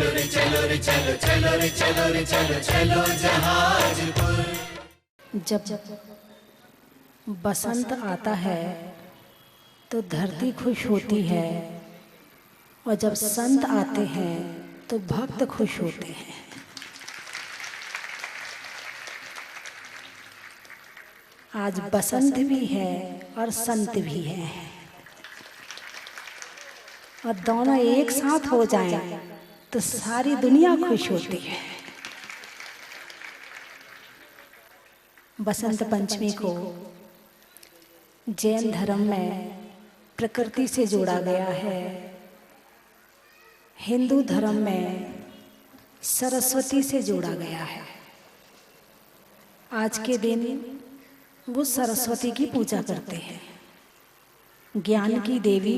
चलो रे चलो रे चलो चलो रे चलो रे चलो चलो जहाजपुर। जब बसंत आता है तो धरती खुश होती है, और जब संत आते हैं तो भक्त खुश होते हैं। आज बसंत भी है और संत भी है, और दोनों एक साथ हो जाएं तो सारी दुनिया खुश होती है। बसंत पंचमी को जैन धर्म में प्रकृति से जोड़ा गया है, हिंदू धर्म में सरस्वती से जोड़ा गया है। आज के दिन वो सरस्वती की पूजा करते हैं, ज्ञान की देवी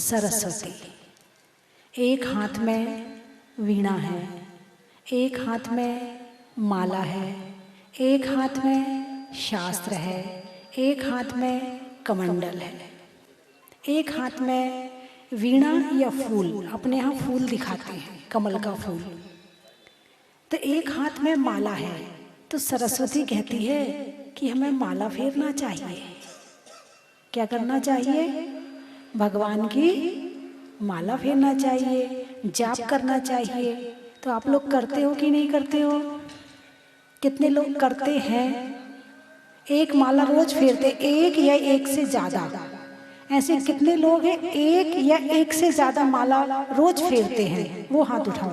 सरस्वती। एक हाथ में वीणा है, एक हाथ में माला है, एक हाथ में शास्त्र है, एक हाथ में कमंडल है, एक हाथ में वीणा या फूल, अपने यहाँ फूल दिखाते हैं, कमल का फूल। तो एक हाथ में माला है, तो सरस्वती कहती है कि हमें माला फेरना चाहिए। क्या करना चाहिए? भगवान की माला फेरना चाहिए, जाप करना चाहिए। तो आप लोग करते हो कि नहीं करते हो? कितने लोग करते हैं? एक माला रोज फेरते, एक या एक से ज्यादा? ऐसे कितने लोग हैं एक या एक से ज्यादा माला रोज फेरते हैं? वो हाथ उठाओ।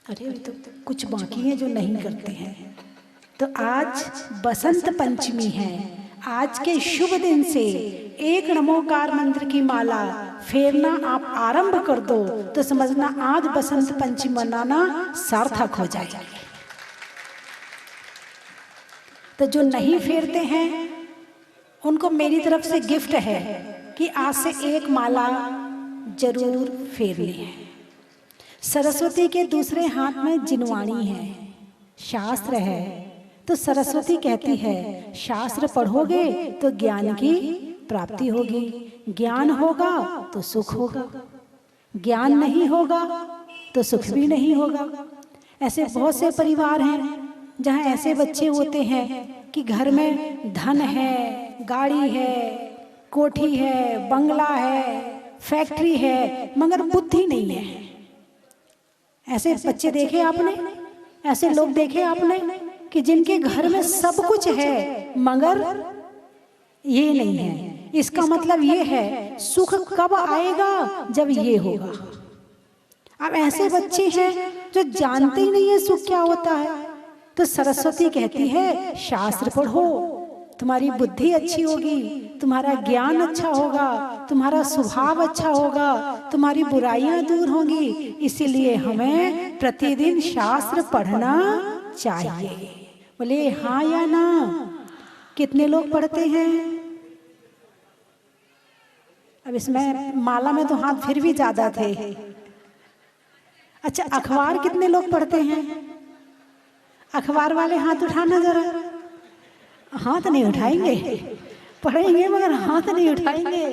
अरे तो कुछ बाकी हैं जो नहीं करते हैं। तो आज बसंत पंचमी है, आज के शुभ दिन से एक नमोकार मंत्र की माला फेरना आप आरंभ कर दो तो समझना आज बसंत पंचमी मनाना सार्थक हो जाएगा। तो जो नहीं फेरते हैं उनको मेरी तरफ से गिफ्ट है कि आज से एक माला जरूर फेरनी है। सरस्वती के दूसरे हाथ में जिनवाणी है, शास्त्र है। तो सरस्वती कहती है शास्त्र पढ़ोगे तो ज्ञान की प्राप्ति होगी, ज्ञान होगा तो सुख होगा, ज्ञान नहीं होगा तो सुख भी नहीं होगा। ऐसे बहुत से परिवार हैं जहाँ ऐसे बच्चे होते हैं कि घर में धन है, गाड़ी है, कोठी है, बंगला है, फैक्ट्री है, मगर बुद्धि नहीं है। ऐसे बच्चे देखे आपने? ऐसे लोग देखे आपने कि जिनके घर में सब कुछ है मगर ये नहीं है। इसका मतलब ये है सुख कब आएगा? जब ये होगा। अब ऐसे बच्चे हैं जो जानते ही नहीं है सुख क्या होता है। तो सरस्वती कहती है शास्त्र पढ़ो, तुम्हारी बुद्धि अच्छी होगी, तुम्हारा ज्ञान अच्छा होगा, तुम्हारा स्वभाव अच्छा होगा, तुम्हारी बुराइयां दूर होंगी। इसीलिए हमें प्रतिदिन शास्त्र पढ़ना चाहिए। बोले हाँ या ना? कितने लोग पढ़ते हैं? अब इसमें माला में तो हाथ फिर भी ज्यादा थे। अच्छा, अखबार कितने लोग पढ़ते हैं? अखबार वाले हाथ उठाना जरा। हाथ नहीं उठाएंगे, पढ़ेंगे मगर हाथ नहीं उठाएंगे।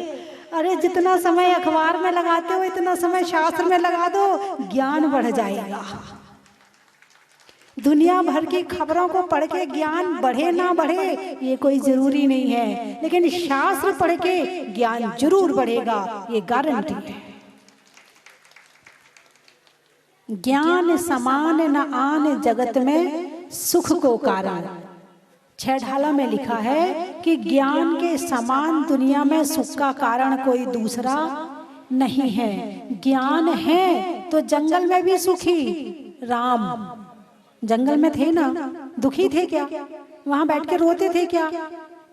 अरे जितना समय अखबार में लगाते हो इतना समय शास्त्र में लगा दो, ज्ञान बढ़ जाएगा। दुनिया भर की खबरों को पढ़ के ज्ञान बढ़े ना बढ़े ये कोई जरूरी नहीं है, लेकिन शास्त्र पढ़ के ज्ञान जरूर बढ़ेगा, ये गारंटी है। ज्ञान समान न आन जगत में सुख को कारण। छह ढाला में लिखा है कि ज्ञान के समान दुनिया में सुख का कारण कोई दूसरा नहीं है। ज्ञान है तो जंगल में भी सुखी। राम जंगल में थे ना, दुखी थे क्या? वहां बैठ के रोते थे क्या?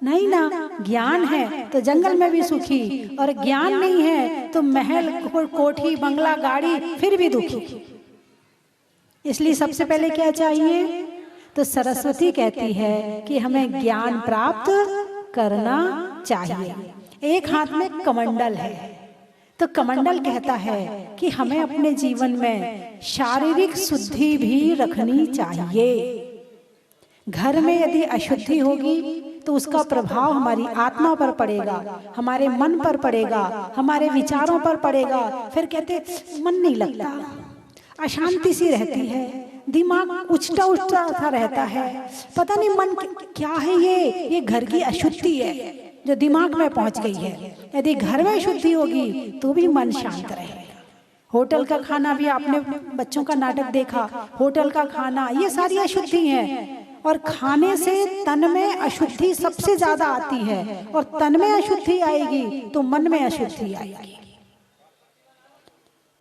नहीं ना। ज्ञान है तो जंगल में भी सुखी, और ज्ञान नहीं है तो महल, कोठी, बंगला, गाड़ी, फिर भी दुखी। इसलिए सबसे पहले क्या चाहिए? तो सरस्वती कहती है कि हमें ज्ञान प्राप्त करना चाहिए। एक हाथ में कमंडल है, तो कमंडल कहता है कि हमें अपने जीवन में शारीरिक शुद्धि भी रखनी चाहिए। घर में यदि अशुद्धि होगी तो उसका प्रभाव हमारी आत्मा पर पड़ेगा, हमारे मन पर पड़ेगा, हमारे विचारों पर पड़ेगा। फिर कहते मन नहीं लगता, अशांति सी रहती है, दिमाग उछटा उछटा सा रहता है, पता नहीं मन क्या है। ये घर की अशुद्धि है जो दिमाग में पहुंच गई है। यदि घर में शुद्धि होगी तो भी मन शांत रहेगा। होटल का खाना भी आपने बच्चों का नाटक देखा, होटल का खाना, ये सारी अशुद्धि है। और खाने से तन में अशुद्धि सबसे ज्यादा आती है, और तन में अशुद्धि आएगी तो मन में अशुद्धि आएगी।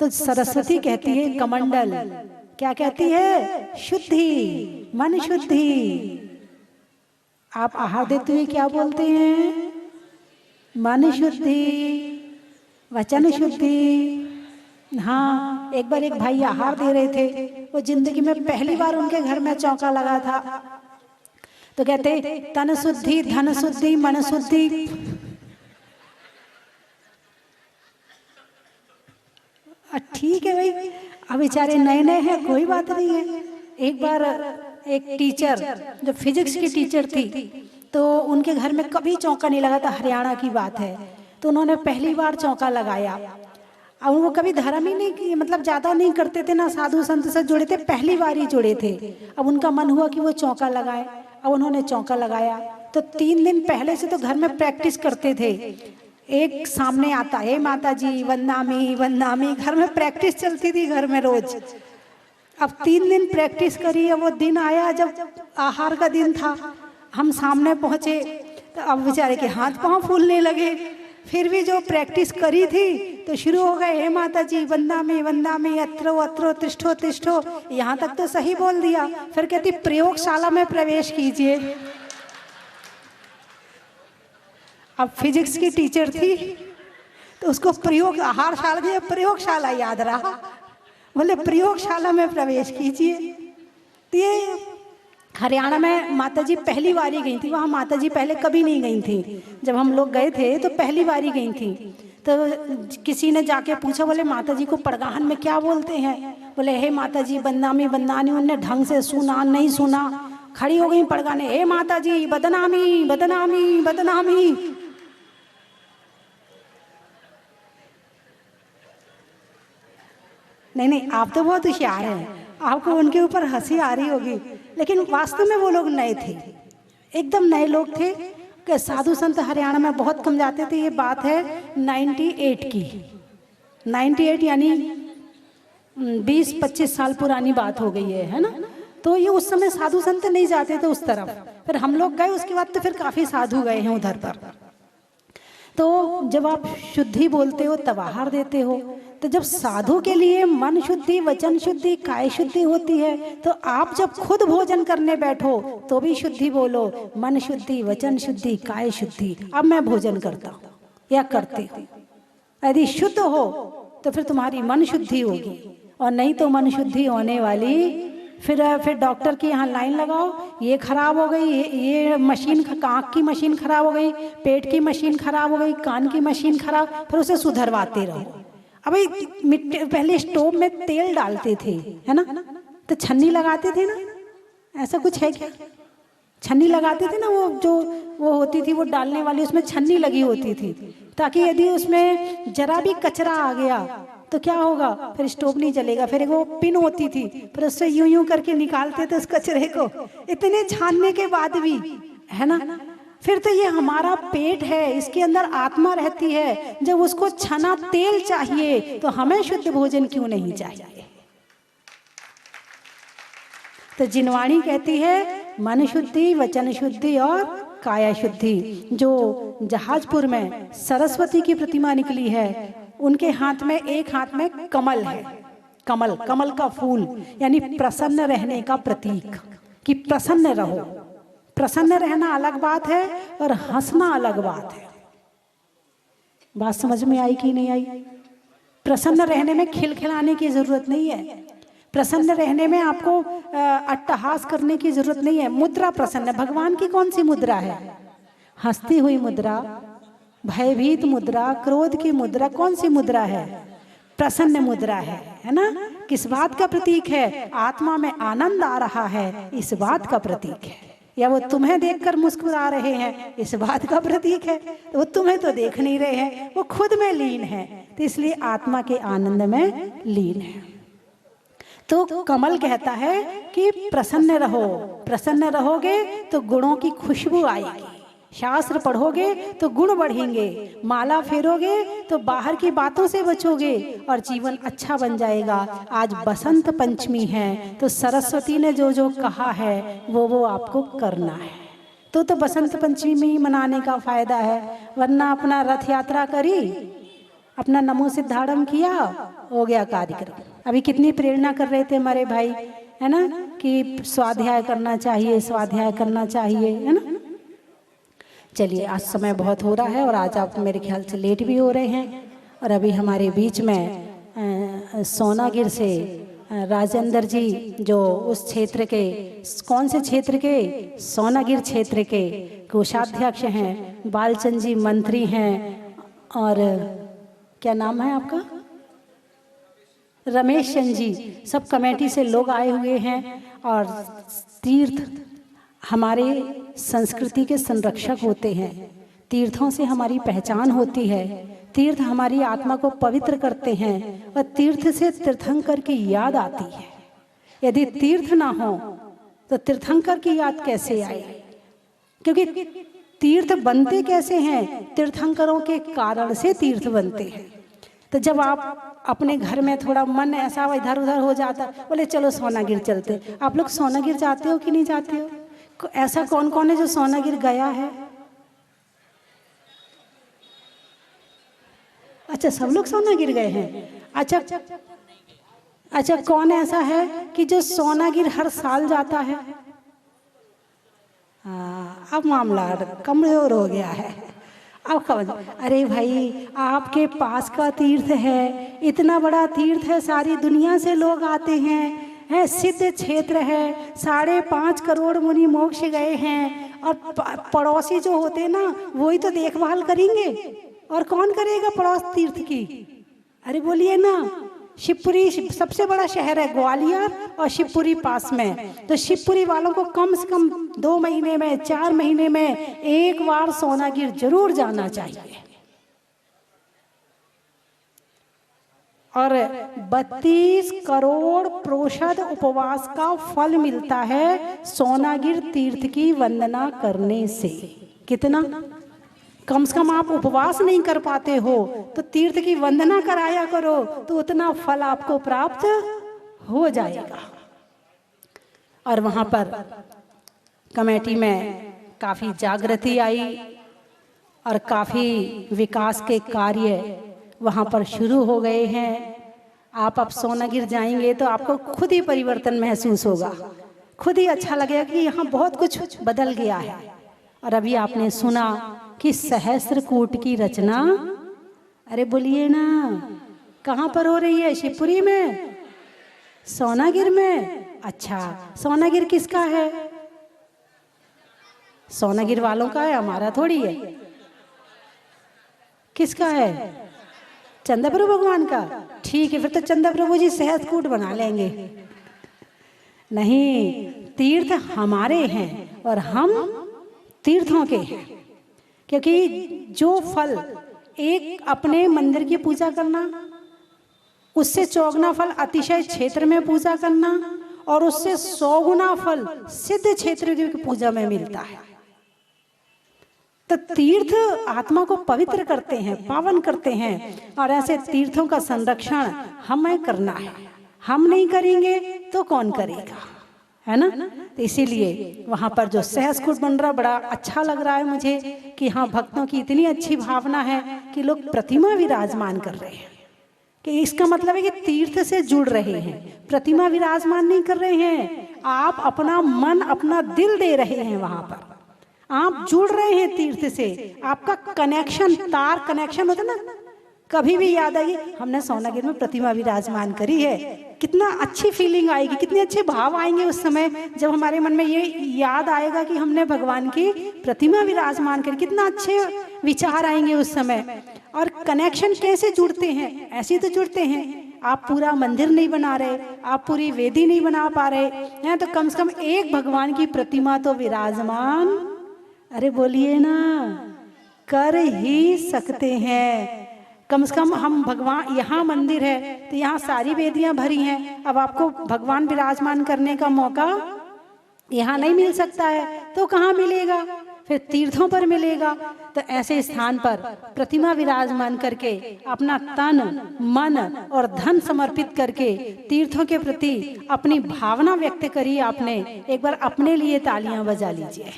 तो सरस्वती कहती है कमंडल, क्या कहती है? शुद्धि, मन शुद्धि। आप आहार देते हुए क्या बोलते हैं? मन शुद्धि, वचन शुद्धि। हाँ, एक बार एक भाई आहार दे रहे थे, वो जिंदगी में पहली बार उनके घर में चौका लगा था। तो कहते तन शुद्धि, धन शुद्धि, मन शुद्धि। ठीक है भाई, अब बेचारे नए नए हैं, कोई बात नहीं है। एक बार एक टीचर, जो फिजिक्स की टीचर थी, तो उनके घर में कभी चौका नहीं लगा था, हरियाणा की बात है। तो उन्होंने पहली बार चौका लगाया। अब वो कभी धर्म ही नहीं, मतलब ज्यादा नहीं करते थे, ना साधु संत से जुड़े थे, पहली बार ही जुड़े थे। अब उनका मन हुआ कि वो चौका लगाए। अब उन्होंने चौका लगाया तो 3 दिन पहले से तो घर में प्रैक्टिस करते थे। एक सामने आता, हे माता जी वंदनामी वंदनामी, घर में प्रैक्टिस चलती थी घर में रोज। अब 3 दिन प्रैक्टिस करी। अब वो दिन आया जब आहार का दिन था, हम सामने पहुंचे तो अब बेचारे के हाथ पांव फूलने लगे। फिर भी जो प्रैक्टिस करी थी तो शुरू हो गए, हे माता जी वंदनामी वंदनामी, अत्रो अत्रो तिष्ठो तिष्ठो, यहाँ तक तो सही बोल दिया। फिर कहती प्रयोगशाला में प्रवेश कीजिए। अब फिजिक्स की टीचर थी तो उसको आहारशाला की प्रयोगशाला याद रहा, बोले प्रयोगशाला में प्रवेश कीजिए। तो ये हरियाणा में माताजी पहली बार ही गई थी, वहाँ माताजी पहले कभी नहीं गई थी। जब हम लोग गए थे तो पहली बार ही गई थी। तो किसी ने जाके पूछा, बोले माताजी को पड़गाहन में क्या बोलते हैं? बोले हे माताजी बदनामी बदनामी। उन्होंने ढंग से सुना नहीं सुना, खड़ी हो गई पड़गाने, हे माताजी बदनामी बदनामी बदनामी। नहीं, आप तो बहुत होशियार हैं, आपको उनके ऊपर हंसी आ रही होगी, लेकिन वास्तव में वो लोग नए थे, एकदम नए लोग थे। कि साधु संत हरियाणा में बहुत कम जाते थे। ये बात है 98 की, 98 यानी 20-25 साल पुरानी बात हो गई है ना। तो ये उस समय साधु संत नहीं जाते थे उस तरफ। फिर हम लोग गए, उसके बाद तो फिर काफी साधु गए हैं उधर पर। तो जब आप शुद्धि बोलते हो तब आहार देते हो, तो जब साधु के लिए मन शुद्धि, वचन शुद्धि, काय शुद्धि होती है, तो आप जब खुद भोजन करने बैठो तो भी शुद्धि बोलो, मन शुद्धि, वचन शुद्धि, काय शुद्धि। अब मैं भोजन करता हूँ या करते हूँ। यदि शुद्ध हो तो फिर तुम्हारी मन शुद्धि होगी, और नहीं तो मन शुद्धि होने वाली फिर डॉक्टर की यहाँ लाइन लगाओ, ये खराब हो गई, ये मशीन, आँख की मशीन खराब हो गई, पेट की मशीन खराब हो गई, कान की मशीन खराब, फिर उसे सुधरवाते रहो। अभी मिट्टी, पहले स्टोव में तेल डालते थे, है ना, तो छन्नी लगाते थे ना, ऐसा कुछ है क्या? छन्नी लगाते थे ना, वो होती थी, वो डालने वाली, उसमें छन्नी लगी होती थी, ताकि यदि उसमें जरा भी कचरा आ गया तो क्या होगा, फिर स्टोव नहीं जलेगा। फिर वो पिन होती थी, फिर उससे यूं यूं करके निकालते थे उस कचरे को, इतने छानने के बाद भी, है ना। फिर तो ये हमारा पेट है, इसके अंदर आत्मा रहती है, जब उसको छना तेल चाहिए तो हमें शुद्ध भोजन क्यों नहीं चाहिए? तो जिनवाणी कहती है मन शुद्धि, वचन शुद्धि और काया शुद्धि। जो जहाजपुर में सरस्वती की प्रतिमा निकली है, उनके हाथ में, एक हाथ में कमल है, कमल का फूल, यानी प्रसन्न रहने का प्रतीक, कि प्रसन्न रहो। प्रसन्न रहना अलग बात है और हंसना अलग बात है। बात समझ में आई कि नहीं आई? प्रसन्न रहने में खिलखिलाने की जरूरत नहीं है, प्रसन्न रहने में आपको अट्टहास करने की जरूरत नहीं है। मुद्रा प्रसन्न, भगवान की कौन सी मुद्रा है? हंसती हुई मुद्रा, भयभीत मुद्रा, क्रोध की मुद्रा, कौन सी मुद्रा है? प्रसन्न मुद्रा है ना। किस बात का प्रतीक है? आत्मा में आनंद आ रहा है, इस बात का प्रतीक है। या वो तुम्हें देखकर मुस्कुरा रहे हैं, इस बात का प्रतीक है। तो वो तुम्हें तो देख नहीं रहे हैं, वो खुद में लीन है, तो इसलिए आत्मा के आनंद में लीन है। तो कमल कहता है कि प्रसन्न रहो, प्रसन्न रहोगे तो गुणों की खुशबू आएगी, शास्त्र पढ़ोगे तो गुण बढ़ेंगे, माला फेरोगे तो बाहर की बातों से बचोगे और जीवन अच्छा बन जाएगा। आज बसंत पंचमी है तो सरस्वती ने जो जो कहा है वो आपको करना है। तो बसंत पंचमी में ही मनाने का फायदा है, वरना अपना रथ यात्रा करी, अपना नमो सिद्धाड़म किया, हो गया कार्यक्रम। अभी कितनी प्रेरणा कर रहे थे हमारे भाई, है ना, कि स्वाध्याय करना चाहिए, स्वाध्याय करना चाहिए, है ना। चलिए, आज समय बहुत हो रहा है और आज आप मेरे ख्याल से लेट भी हो रहे हैं। और अभी हमारे बीच में सोनागिर से राजेंद्र जी, जो उस क्षेत्र के, कौन से क्षेत्र के, सोनागिर क्षेत्र के कोषाध्यक्ष हैं, बालचंद जी मंत्री हैं, और क्या नाम है आपका, रमेश चंद जी, सब कमेटी से लोग आए हुए हैं। और तीर्थ हमारे संस्कृति के संरक्षक होते हैं, तीर्थों से हमारी पहचान होती है, तीर्थ हमारी आत्मा को पवित्र करते हैं और तीर्थ से तीर्थंकर की याद आती है। यदि तीर्थ ना हो तो तीर्थंकर की याद कैसे आए? क्योंकि तीर्थ बनते कैसे हैं? तीर्थंकरों के कारण से तीर्थ बनते हैं। तो जब आप अपने घर में थोड़ा मन ऐसा इधर उधर हो जाता, बोले चलो सोनागिर चलते। आप लोग सोनागिर जाते हो कि नहीं जाते हो? ऐसा कौन कौन है जो सोनागिर गया है? अच्छा, सब लोग सोनागिर गए हैं। अच्छा, कौन ऐसा है कि जो सोनागिर हर साल जाता है? अब मामला कमजोर हो गया है। अब खबर, अरे भाई, आपके पास का तीर्थ है, इतना बड़ा तीर्थ है, सारी दुनिया से लोग आते हैं, है सिद्ध क्षेत्र है, 5.5 करोड़ मुनि मोक्ष गए हैं, और पड़ोसी जो होते हैं ना, वही तो देखभाल करेंगे, और कौन करेगा पड़ोस तीर्थ की? अरे बोलिए ना। शिवपुरी सबसे बड़ा शहर है, ग्वालियर और शिवपुरी पास में। तो शिवपुरी वालों को कम से कम 2 महीने में, 4 महीने में एक बार सोनागिर जरूर जाना चाहिए। और 32 करोड़ प्रोषद उपवास का फल मिलता है सोनागिर तीर्थ की वंदना करने से। कितना? कम से कम आप उपवास नहीं कर पाते हो तो तीर्थ की वंदना कराया करो, तो उतना फल आपको प्राप्त हो जाएगा। और वहाँ पर कमेटी में काफ़ी जागृति आई और काफ़ी विकास के कार्य वहाँ पर शुरू हो गए हैं। आप अब सोनागिर जाएंगे तो आपको खुद ही परिवर्तन महसूस होगा, खुद ही अच्छा लगेगा कि यहाँ बहुत कुछ बदल गया है। और अभी आपने सुना कि सहस्त्रकूट की रचना, अरे बोलिए ना, कहाँ पर हो रही है? शिवपुरी में, सोनागिर में। अच्छा, सोनागिर किसका है? सोनागिर वालों का है, हमारा थोड़ी है। किसका है? चंदा प्रभु भगवान का। ठीक है, फिर तो चंदा प्रभु जी सहस्त्रकूट बना लेंगे। नहीं, तीर्थ हमारे हैं और हम तीर्थों के हैं। क्योंकि जो फल एक अपने मंदिर की पूजा करना, उससे 4 फल अतिशय क्षेत्र में पूजा करना, और उससे 100 गुना फल सिद्ध क्षेत्र की पूजा में मिलता है। तो तीर्थ आत्मा को पवित्र करते हैं, पावन करते हैं, और ऐसे तीर्थों का संरक्षण हमें करना है। हम नहीं करेंगे तो कौन करेगा, है ना। तो इसीलिए वहाँ पर जो सहस्त्रकूट बन रहा, बड़ा अच्छा लग रहा है मुझे कि हाँ, भक्तों की इतनी अच्छी भावना है कि लोग प्रतिमा विराजमान कर रहे हैं। कि इसका मतलब है कि तीर्थ से जुड़ रहे हैं, प्रतिमा विराजमान नहीं कर रहे हैं। आप अपना मन, अपना दिल दे रहे हैं, वहाँ पर आप जुड़ रहे हैं तीर्थ से। आपका कनेक्शन, तार कनेक्शन होता ना, कभी भी याद आएगी हमने सोनागिर में प्रतिमा विराजमान करी है, कितना अच्छी फीलिंग आएगी, कितने अच्छे भाव आएंगे उस समय जब हमारे मन में ये याद आएगा कि हमने भगवान की प्रतिमा विराजमान करी। कितना अच्छे विचार आएंगे उस समय। और कनेक्शन कैसे जुड़ते हैं? ऐसे तो जुड़ते हैं, आप पूरा मंदिर नहीं बना रहे, आप पूरी वेदी नहीं बना पा रहे हैं, तो कम से कम एक भगवान की प्रतिमा तो विराजमान, अरे बोलिए ना, कर ही सकते हैं। कम से कम हम भगवान, यहाँ मंदिर है तो यहाँ सारी वेदियां भरी हैं, अब आपको भगवान विराजमान करने का मौका यहाँ नहीं मिल सकता है तो कहाँ मिलेगा? फिर तीर्थों पर मिलेगा। तो ऐसे स्थान पर प्रतिमा विराजमान करके अपना तन मन और धन समर्पित करके तीर्थों के प्रति अपनी भावना व्यक्त करिए। आपने एक बार अपने लिए तालियां बजा लीजिए।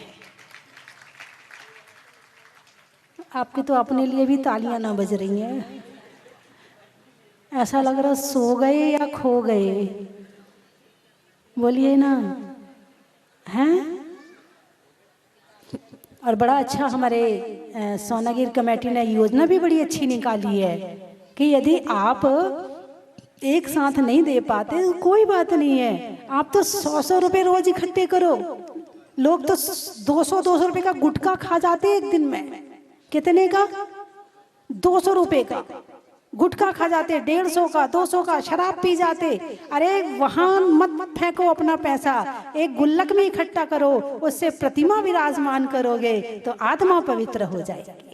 आपकी तो अपने लिए भी तालियां ना बज रही हैं, ऐसा लग रहा सो गए या खो गए। बोलिए ना, हैं? और बड़ा अच्छा हमारे सोनागिर कमेटी ने योजना भी बड़ी अच्छी निकाली है कि यदि आप एक साथ नहीं दे पाते तो कोई बात नहीं है, आप तो 100-100 रुपए रोज इकट्ठे करो। लोग तो 200-200 रुपए का गुटखा खा जाते हैं एक दिन में। कितने का? 200 रुपए का गुटखा खा जाते, 150 का, 200 का शराब पी जाते। अरे वहां मत फेंको अपना पैसा, एक गुल्लक में इकट्ठा करो, उससे प्रतिमा विराजमान करोगे तो आत्मा पवित्र हो जाएगी।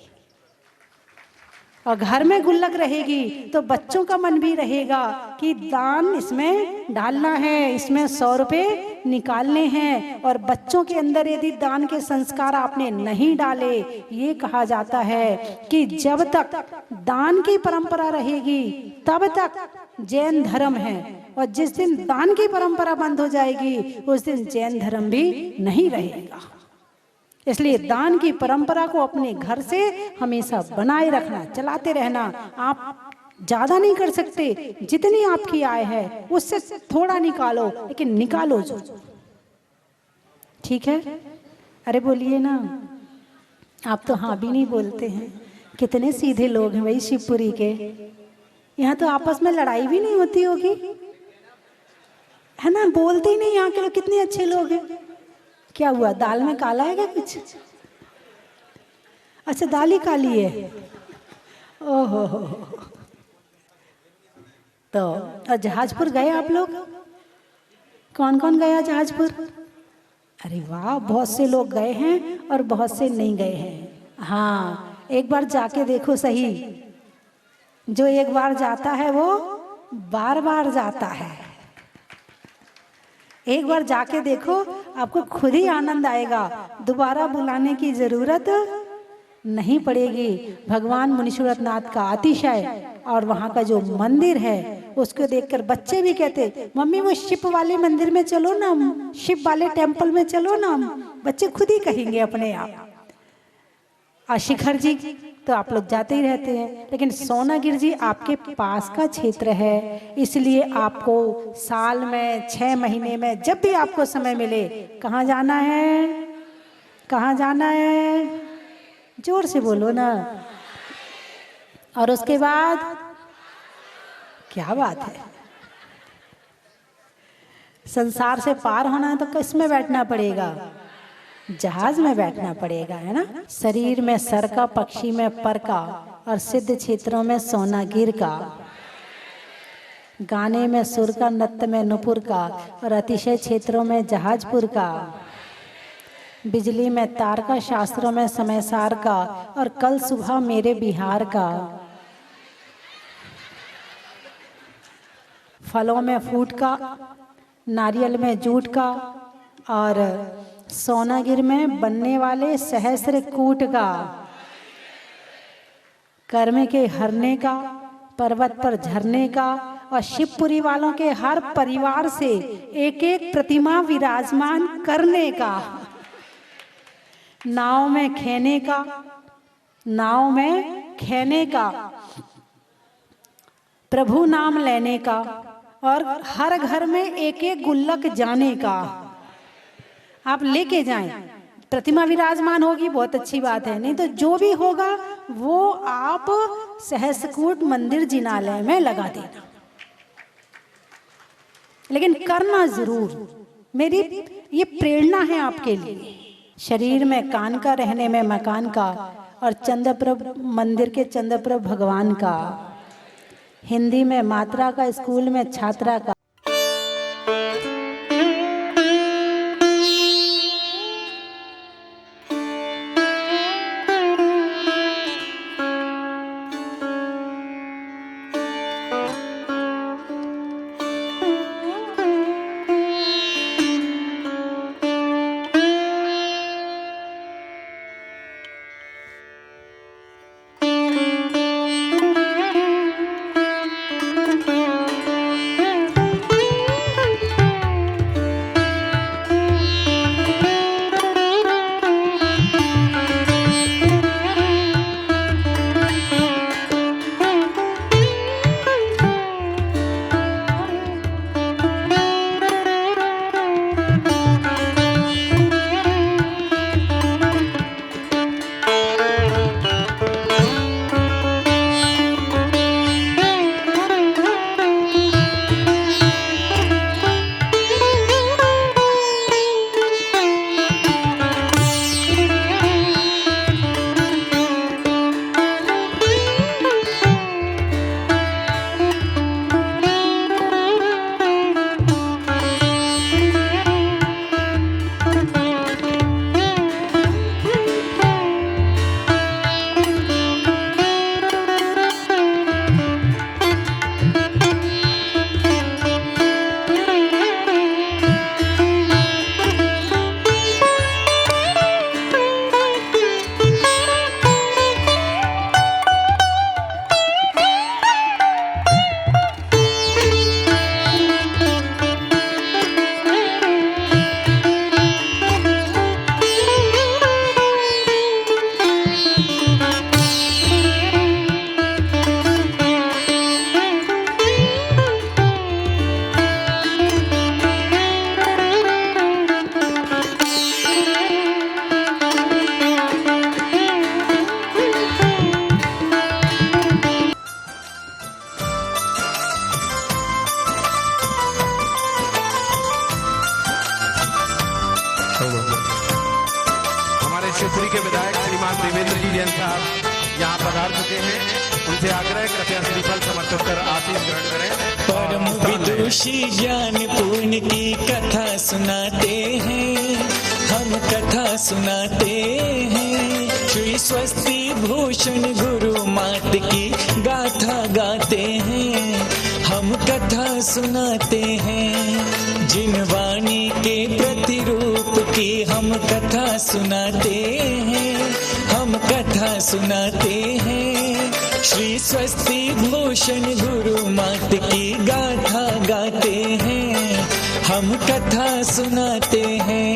और घर में गुल्लक रहेगी तो बच्चों का मन भी रहेगा कि दान इसमें डालना है, इसमें 100 रुपए निकालने हैं। और बच्चों के अंदर यदि दान के संस्कार आपने नहीं डाले, ये कहा जाता है कि जब तक दान की परंपरा रहेगी तब तक जैन धर्म है, और जिस दिन दान की परंपरा बंद हो जाएगी उस दिन जैन धर्म भी नहीं रहेगा। इसलिए दान की परंपरा को अपने घर से हमेशा बनाए रखना, चलाते रहना। आप ज्यादा नहीं कर सकते, जितनी आपकी आय है उससे थोड़ा निकालो, लेकिन निकालो जो, ठीक है? अरे बोलिए ना, आप तो हाँ भी नहीं बोलते हैं। कितने सीधे लोग हैं भाई शिवपुरी के। यहाँ तो आपस में लड़ाई भी नहीं होती होगी, है ना? बोलते ही नहीं यहाँ के लोग, कितने अच्छे लोग हैं। क्या हुआ, दाल में काला है क्या कुछ? अच्छा, दाल ही काली है। ओहो, तो जहाजपुर गए आप लोग? कौन कौन गया जहाजपुर? अरे वाह, बहुत से लोग गए हैं और बहुत से नहीं गए हैं। हाँ, एक बार जाके देखो सही। जो एक बार जाता है वो बार बार जाता है। एक बार जाके देखो, आपको खुद ही आनंद आएगा, दोबारा बुलाने की जरूरत नहीं पड़ेगी। भगवान मुनीश्वरनाथ नाथ का अतिशय और वहाँ का जो मंदिर है उसको देखकर बच्चे भी कहते, मम्मी वो शिव वाले मंदिर में चलो ना, शिव वाले टेम्पल में चलो ना। बच्चे खुद ही कहेंगे अपने आप। और शिखर जी तो आप लोग जाते ही रहते हैं, लेकिन सोनागिर जी आपके पास का क्षेत्र है, इसलिए आपको साल में 6 महीने में जब भी आपको समय मिले, कहाँ जाना है? कहाँ जाना है? जोर से बोलो ना। और उसके बाद क्या बात है, संसार से पार होना है तो किस में बैठना पड़ेगा? जहाज में बैठना पड़ेगा, है ना? शरीर में सर का, पक्षी में पर का, और सिद्ध क्षेत्रों में सोनागिर का, गाने में सुर का, नृत्य में नुपुर का, और अतिशय क्षेत्रों में जहाजपुर का, बिजली में तार का, शास्त्रों में समयसार का, और कल सुबह मेरे बिहार का, फलों में फूट का, नारियल में जूट का, और सोनागिर में बनने वाले सहस्र कूट का, कर्म के हरने का, पर्वत पर झरने का, और शिवपुरी वालों के हर परिवार से एक एक प्रतिमा विराजमान करने का, नाव में खेने का, नाव में खेने का, प्रभु नाम लेने का, और हर घर में एक एक गुल्लक जाने का। आप लेके जाएं, प्रतिमा विराजमान होगी, बहुत अच्छी बात है, नहीं तो जो भी होगा वो आप सहस्रकूट मंदिर जिनालय में लगा देना, लेकिन करना जरूर। मेरी ये प्रेरणा है आपके लिए। शरीर में कान का, रहने में मकान का, और चंद्रप्रभ मंदिर के चंद्रप्रभ भगवान का, हिंदी में मात्रा का, स्कूल में छात्रा का। हमारे शिवपुरी के विधायक श्रीमान देवेंद्र जी जैन साहब यहाँ पधार चुके हैं। उनसे आग्रह कृपया श्रीफल समर्पित कर आशीष ग्रहण करें। परम विदुषी ज्ञान पूर्ण की कथा सुनाते हैं, हम कथा सुनाते हैं। श्री स्वस्ति भूषण गुरु मात की गाथा गाते हैं, हम कथा सुनाते हैं। जिन वाणी के प्रतिरूप की हम कथा सुनाते हैं, हम कथा सुनाते हैं। श्री स्वस्ति भूषण गुरु मात की गाथा गाते हैं, हम कथा सुनाते हैं।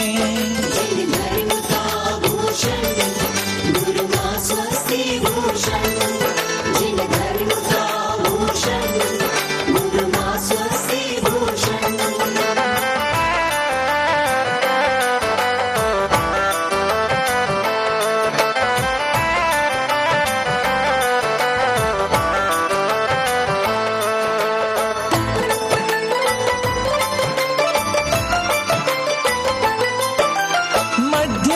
जिन धर्म का भूषण गुरु मां स्वस्ति भूषण, जिन धर्म का भूषण गुरु मां स्वस्ति भूषण।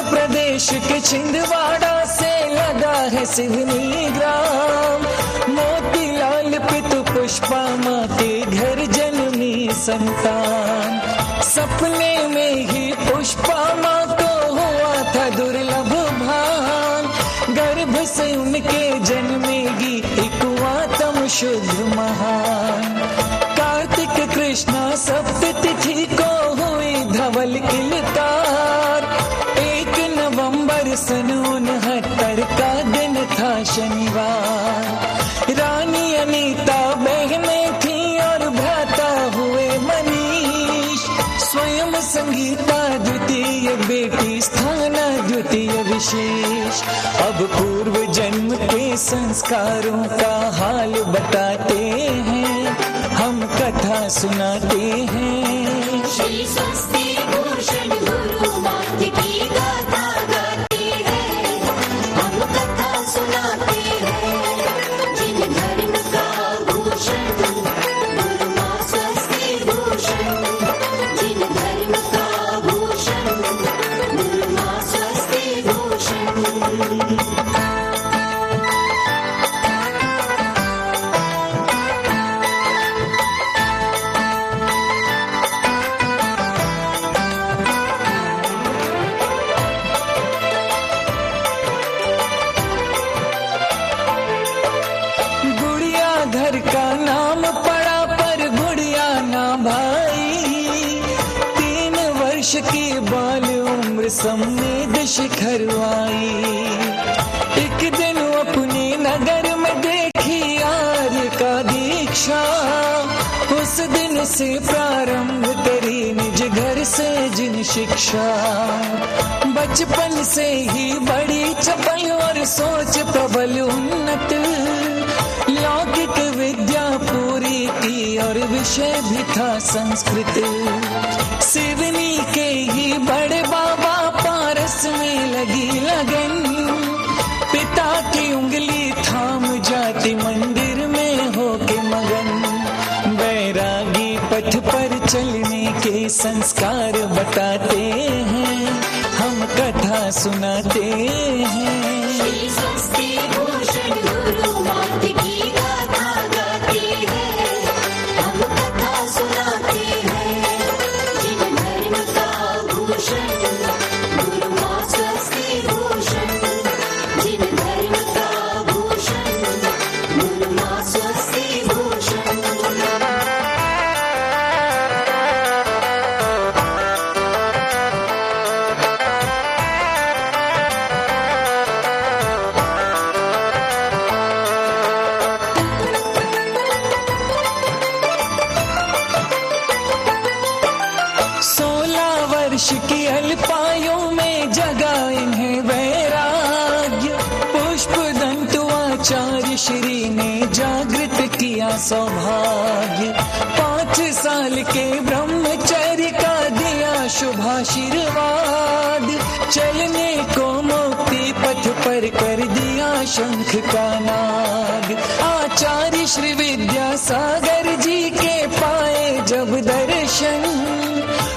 प्रदेश के छिंदवाड़ा से लगा है सिवनी ग्राम। मोतीलाल पितु पुष्पा माँ के घर जन्मी संतान। सपने में ही पुष्पा माँ को हुआ था दुर्लभ भान। गर्भ से उनके जन्मेगी इकुआतम शुद्ध महान। कार्तिक कृष्णा सप्ततिथि को हुई धवल किलकार। 1 नवंबर सन 69 का दिन था शनिवार। रानी अनीता बहनें थी और भ्राता हुए मनीष। स्वयं संगीता द्वितीय बेटी, स्थाना द्वितीय विशेष। अब पूर्व जन्म के संस्कारों का हाल बताते हैं, हम कथा सुनाते हैं। श्री स्वस्ति भूषण गुरु मात की गाथा गाते हैं, हम कथा सुनाते हैं। जिन धर्म का भूषण गुरु मां स्वस्ति भूषण, जिन धर्म का भूषण गुरु मां स्वस्ति भूषण। सम्मेद शिखर आई। एक दिन अपने नगर में देखी आर्य का दीक्षा, उस दिन से प्रारंभ करी निज घर से जिन शिक्षा। बचपन से ही बड़ी चपल और सोच प्रबल उन्नत, लौकिक विद्या पूरी की और विषय भी था संस्कृत। सिवनी के ही बड़े बाबा पारस में लगी लगन, पिता की उंगली थाम जाती मंदिर में होके मगन। बैरागी पथ पर चलने के संस्कार बताते हैं, हम कथा सुनाते हैं। श्री स्वस्ति भूषण गुरु मात की गाथा गाते हैं, हम कथा सुनाते हैं। जिन धर्म का भूषण गुरु मां स्वस्ति भूषण, जिन धर्म का भूषण गुरु मां स्वस्ति भूषण। वर्ष की अल्पायु में जगा इन्हें वैराग्य, पुष्प दंतुआचार्य श्री ने जागृत किया सौभाग्य। 5 साल के ब्रह्मचर्य का दिया शुभाशीर्वाद, चलने को मुक्ति पथ पर कर दिया शंख का नाद। आचार्य श्री विद्यासागर जी के पाए जब दर्शन,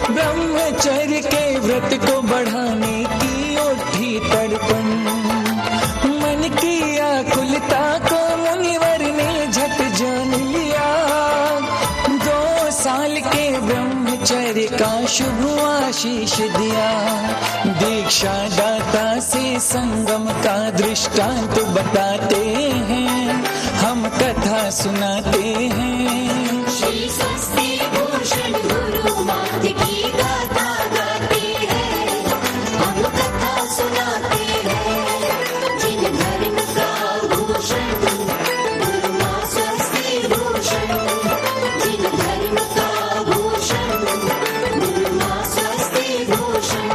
ब्रह्मचर्य के व्रत को बढ़ाने की उठी तड़पन। मन की आकुलता को मुनिवर ने झट जान लिया, 2 साल के ब्रह्मचर्य का शुभ आशीष दिया। दीक्षा दाता से संगम का दृष्टांत बताते हैं, हम कथा सुनाते हैं। श्री स्वस्ति भूषण गुरु मात की गाथा गाते हैं, हम कथा सुनाते हैं। जिन धर्म का भूषण गुरु मां स्वस्ति भूषण, जिन धर्म का भूषण गुरु मां स्वस्ति भूषण।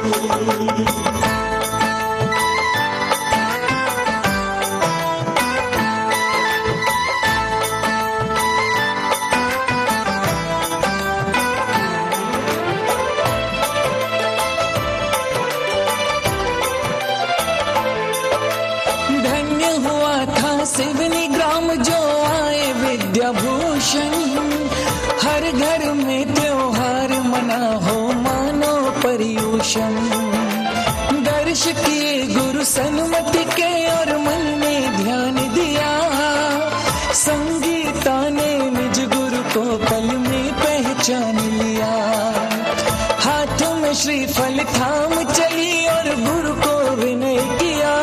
सिवनी ग्राम जो आए विद्याभूषण, हर घर में त्योहार मना हो मानो पर्यूषण। दर्श किए गुरु सन्मति के और मन में ध्यान दिया, संगीता ने निज गुरु को पल में पहचान लिया। हाथों में श्रीफल थाम चली और गुरु को विनय किया,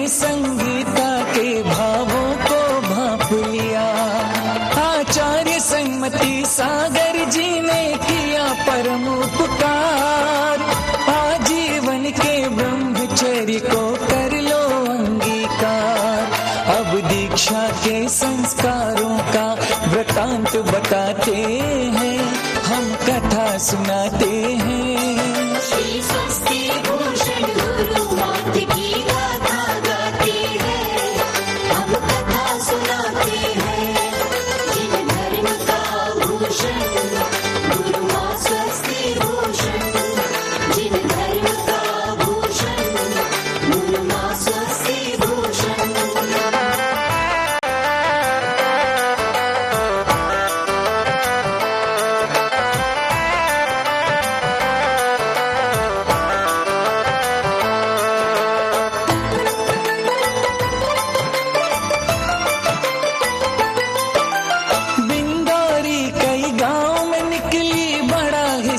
संगीता के भावों को भांप लिया। आचार्य सन्मति सागर जी ने किया परम उपकार, आजीवन के ब्रह्मचर्य को कर लो अंगीकार। अब दीक्षा के संस्कारों का वृतांत बताते हैं, हम कथा सुनाते हैं। श्री स्वस्ति भूषण गुरु मात की गाथा गाते हैं, हम कथा सुनाते हैं। जिन धर्म का भूषण गुरु मां स्वस्ति भूषण, जिन धर्म का भूषण गुरु मां स्वस्ति भूषण।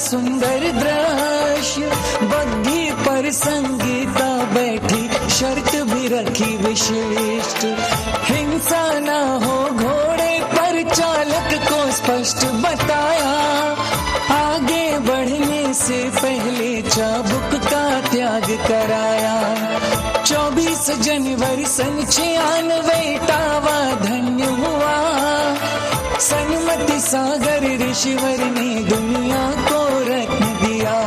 सुंदर दृश्य, बग्घी पर संगीता बैठी, शर्त भी रखी विशिष्ट। हिंसा न हो घोड़े पर चालक को स्पष्ट बताया, आगे बढ़ने से पहले चाबुक का त्याग कराया। 24 जनवरी सन 96 टावा धन्य हुआ। सन्मति सागर ऋषिवर ने दुनिया को रत्न दिया।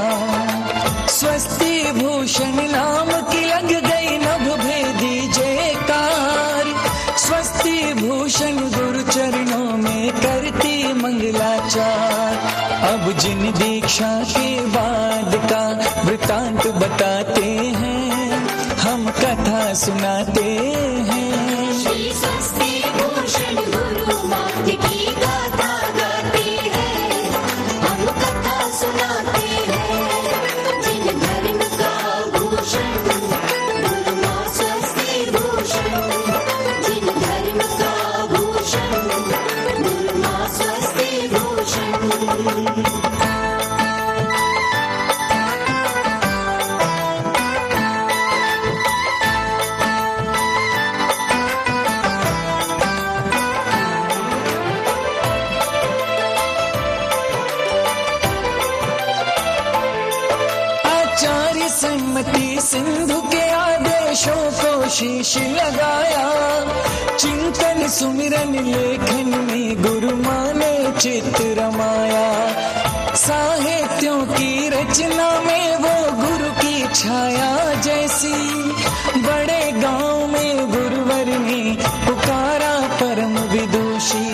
स्वस्ति भूषण नाम की लग गई नभ भेदी जयकार। स्वस्ति भूषण गुरु चरणों में करती मंगलाचार। अब जिन दीक्षा के बाद का वृतांत बताते हैं, हम कथा सुनाते हैं। श्री स्वस्ति भूषण गुरु मात की गाथा गाते हैं, हम कथा सुनाते हैं। जिन धर्म का भूषण गुरु मां स्वस्ति भूषण, जिन धर्म का भूषण गुरु मां स्वस्ति भूषण। सन्मति सिंधु के आदेशों को शीश लगाया। चिंतन सुमिरन लेखन में गुरु मां ने चित्त रमाया। साहित्यों की रचना में वो गुरु की छाया जैसी। बड़े गांव में गुरुवर ने पुकारा परम विदुषी।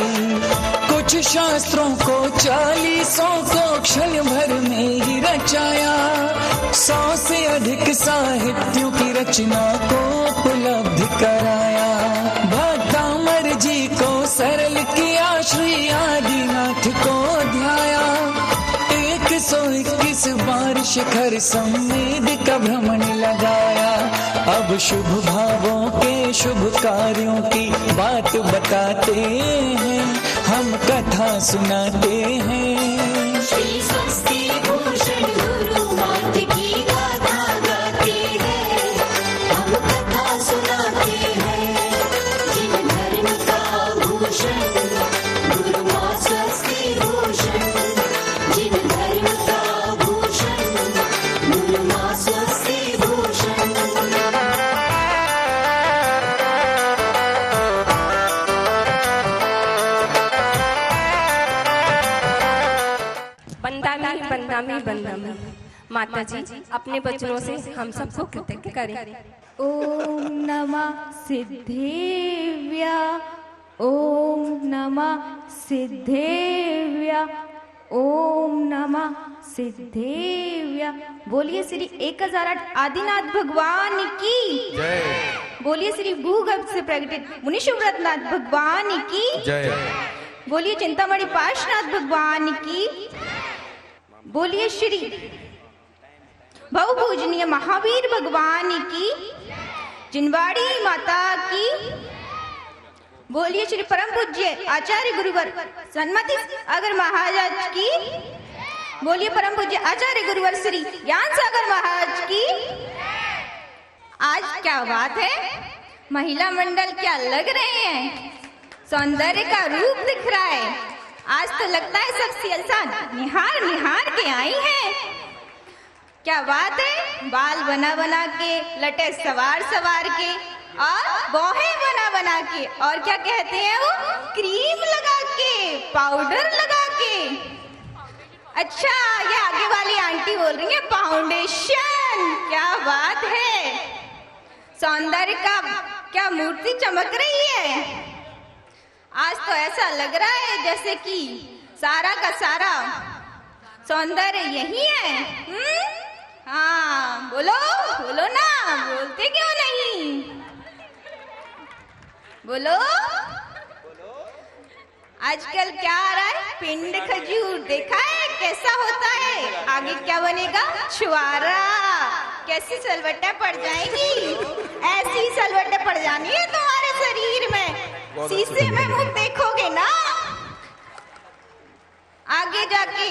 कुछ शास्त्रों को 40 को क्षण भर में ही रचाया। 100 से अधिक साहित्यों की रचना को उपलब्ध कराया। भक्तामर जी को सरल किया, श्री आदिनाथ को ध्याया। 121 बार शिखर समेद का भ्रमण लगाया। अब शुभ भावों के शुभ कार्यों की बात बताते हैं, हम कथा सुनाते हैं। श्री स्वस्ति भूषण गुरु मात की गाथा गाते हैं, हम कथा सुनाते हैं। जिन धर्म का भूषण गुरु मां स्वस्ति भूषण, जिन धर्म का भूषण गुरु मां स्वस्ति भूषण। बंदामी बंदामी माता जी अपने वचनों से हम सबको कृतज्ञ करें। ओम नमः सिद्धेव्या, ओम नमः सिद्धेव्या, ओम नमः सिद्धेव्या। बोलिए श्री 1008 आदिनाथ भगवान की जय। बोलिए श्री भूगर्भ से प्रकटित मुनिशुव्रतनाथ भगवान की जय। बोलिए चिंतामणि पार्श्वनाथ भगवान की। बोलिए श्री भवभूजनीय महावीर भगवान की। जिनवाड़ी माता की। बोलिए श्री परम पूज्य आचार्य गुरुवर सन्मति अगर महाराज की। बोलिए परम पूज्य आचार्य गुरुवर श्री ज्ञान सागर महाराज की। आज क्या बात है, महिला मंडल क्या लग रहे हैं, सौंदर्य का रूप दिख रहा है। आज तो लगता है सब सिलसा निहार निहार के आई हैं। क्या बात है, बाल बना बना के, लटे सवार सवार के और बोहे बना बना के, और क्या कहते हैं वो, क्रीम लगा के, पाउडर लगा के। अच्छा, ये आगे वाली आंटी बोल रही है फाउंडेशन। क्या बात है, सौंदर्य का क्या मूर्ति चमक रही है। आज तो ऐसा लग रहा है जैसे कि सारा का सारा सौंदर्य यही है। हाँ, बोलो बोलो ना, बोलते क्यों नहीं, बोलो। आजकल क्या आ रहा है, पिंड खजूर देखा है कैसा होता है, आगे क्या बनेगा, छुआरा। कैसी सलवटें पड़ जाएंगी, ऐसी सलवटें पड़ जानी है तुम्हारे शरीर में। शीशे में मुंह देखोगे ना आगे जाके।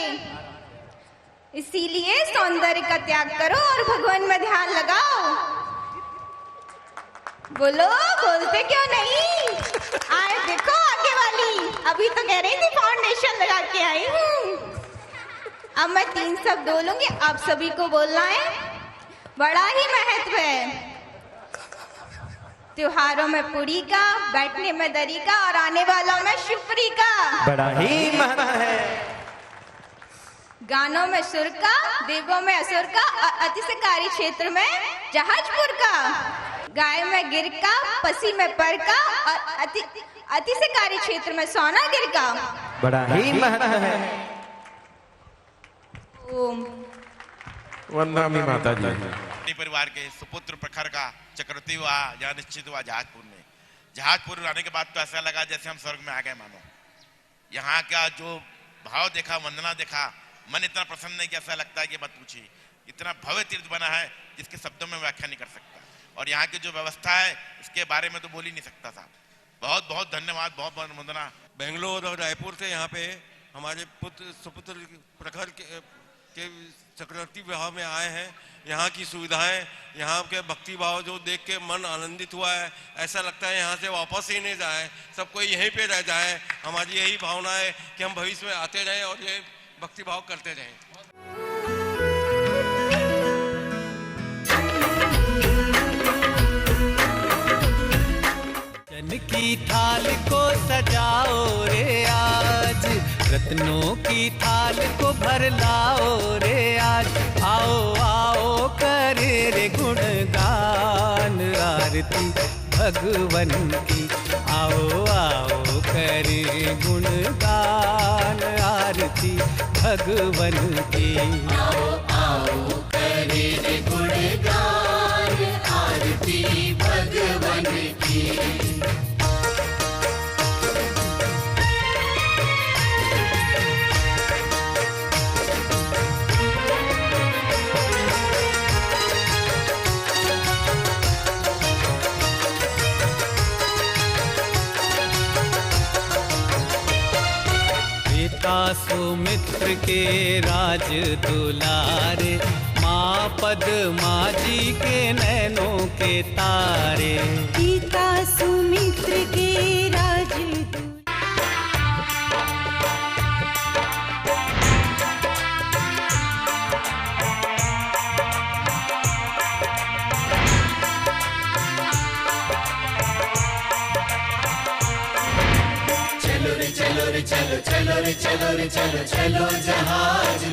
इसीलिए सौंदर्य का त्याग करो और भगवान में ध्यान लगाओ। बोलो, बोलते क्यों नहीं। आए देखो आगे वाली, अभी तो कह रही थी फाउंडेशन लगा के आई हूँ। अब मैं 3 शब्द बोलूंगी, आप सभी को बोलना है। बड़ा ही महत्व है त्योहारों में पुरी का, बैठने में दरी का और आने वालों में शिवपुरी का। बड़ा ही महत्व है। गानों में सुर का, देवों में असुर का और अतिशकारी क्षेत्र में जहाजपुर का। गाय में गिर का, पसी में पर का और अतिशकारी क्षेत्र में सोना गिर का। बड़ा ही महत्व है। ओम। वंदनामी माता जी। परिवार के सुपुत्र प्रखर का चक्रवर्ती हुआ, जहाँ निश्चित हुआ जहाजपुर में। जहाजपुर आने के बाद तो ऐसा लगा जैसे हम स्वर्ग में आ गए मानो। यहाँ का जो भाव देखा, वंदना देखा, मन इतना प्रसन्न है कि ऐसा लगता है कि मत पूछिए। इतना भव्य तीर्थ बना है जिसके शब्दों में व्याख्या नहीं कर सकता। और यहाँ की जो व्यवस्था है इसके बारे में तो बोल ही नहीं सकता था। बहुत बहुत धन्यवाद, बहुत बहुत वंदना। बेंगलोर और रायपुर से यहाँ पे हमारे सुपुत्र प्रखर के चक्रवर्ती विवाह में आए हैं। यहाँ की सुविधाएं, यहाँ के भक्ति भाव जो देख के मन आनंदित हुआ है। ऐसा लगता है यहाँ से वापस ही नहीं जाए, सबको यहीं पे रह जाए। हमारी यही भावना है कि हम भविष्य में आते रहें और ये भक्ति भाव करते रहें। चन की थाल को सजाओ रे आज, रत्नों की थाल को भर लाओ रे आज। आओ आओ करे रे गुणगान आरती भगवन की। आओ आओ करे गुणगान आरती भगवन की। आओ आओ करे रे गुणगान आरती भगवन की। सुमित्र के राज दुलारे, माँ पद्मा जी के नैनों के तारे। पिता सुमित्र के राज चलो रे चलो रे चलो, चलो रे चलो रे चलो, चलो जहाज